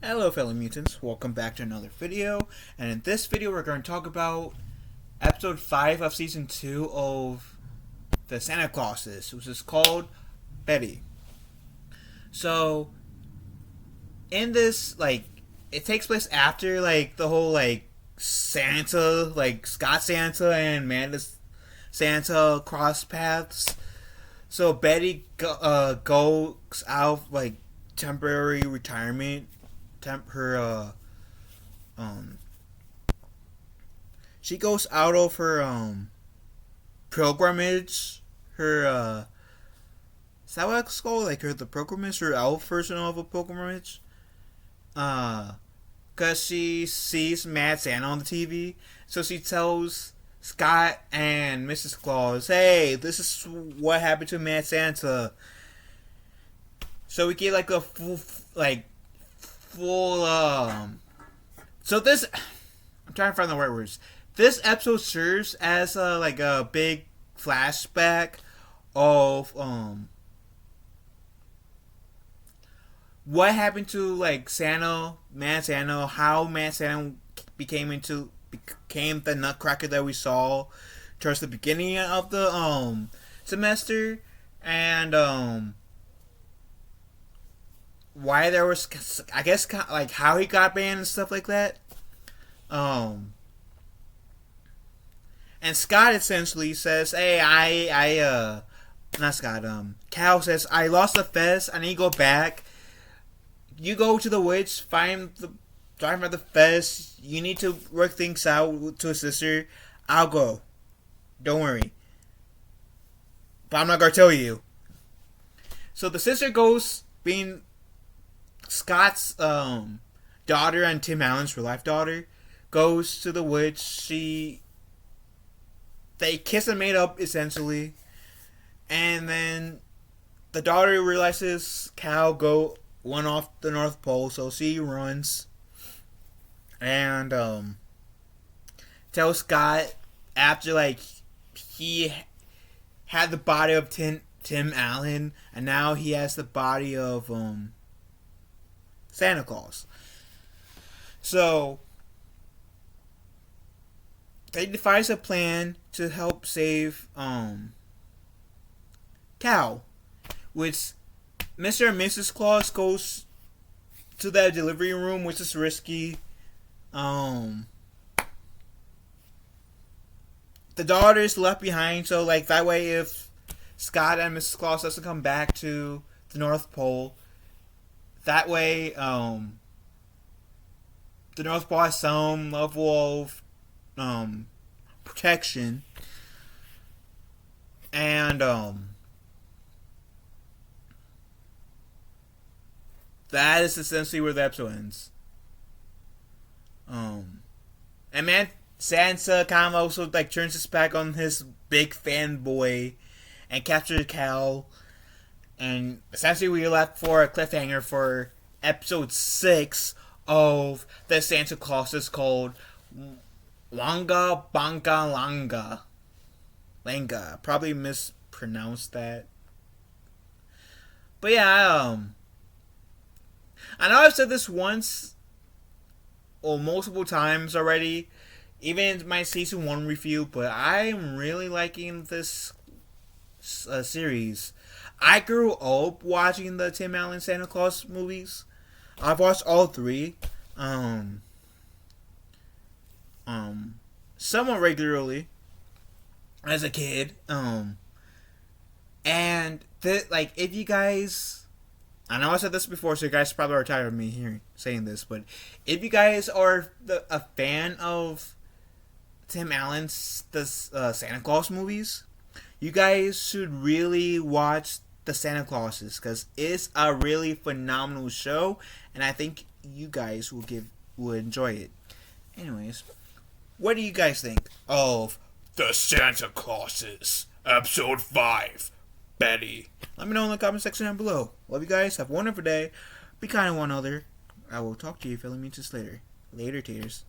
Hello fellow mutants, welcome back to another video, and in this video we're going to talk about episode 5 of season 2 of the Santa Clauses, which is called Betty. So, in this, it takes place after, the whole, Santa, Scott Santa and Amanda Santa cross paths. So Betty goes out, temporary retirement. She goes out of her pilgrimage. Her is that what it's called? The pilgrimage, her elf version of a pilgrimage. Cause she sees Mad Santa on the TV, so she tells Scott and Mrs. Claus, "Hey, this is what happened to Mad Santa." So we get a full so this, I'm trying to find the right words. This episode serves as a big flashback of what happened to Santa, Mad Santa, how Mad Santa became the Nutcracker that we saw towards the beginning of the semester, and why there was, I guess, how he got banned and stuff like that. And Scott essentially says, "Hey, not Scott. Cal says, I lost the fez. I need to go back. You go to the witch, find the fez. You need to work things out to his sister. I'll go. Don't worry. But I'm not gonna tell you." So the sister goes, being Scott's daughter and Tim Allen's real life daughter, goes to the witch. They kiss and made up essentially, and then the daughter realizes Cal went off the North Pole, so she runs and tells Scott after he had the body of Tim Allen, and now he has the body of Santa Claus. So they devise a plan to help save Cal, which Mr. and Mrs. Claus goes to that delivery room, which is risky. The daughter is left behind, so that way if Scott and Mrs. Claus doesn't come back to the North Pole, that way, the North Pole has some level of protection, and that is essentially where the episode ends. And man, Santa kind of also turns his back on his big fanboy and captures Cal. And essentially we left for a cliffhanger for episode 6 of the Santa Clauses, called Wanga Banka Langa. Langa. Probably mispronounced that. But yeah, I know I've said this once or multiple times already, even in my season 1 review, but I'm really liking this series. I grew up watching the Tim Allen Santa Claus movies. I've watched all 3, somewhat regularly as a kid. And if you guys, I know I said this before, so you guys probably are tired of me saying this, but if you guys are a fan of Tim Allen's Santa Claus movies, you guys should really watch the Santa Clauses, because it's a really phenomenal show, and I think you guys will enjoy it. Anyways, what do you guys think of the Santa Clauses episode 5, Betty? Let me know in the comment section down below. Love you guys. Have a wonderful day. Be kind to one another. I will talk to you, fellow mutants, later. Later, taters.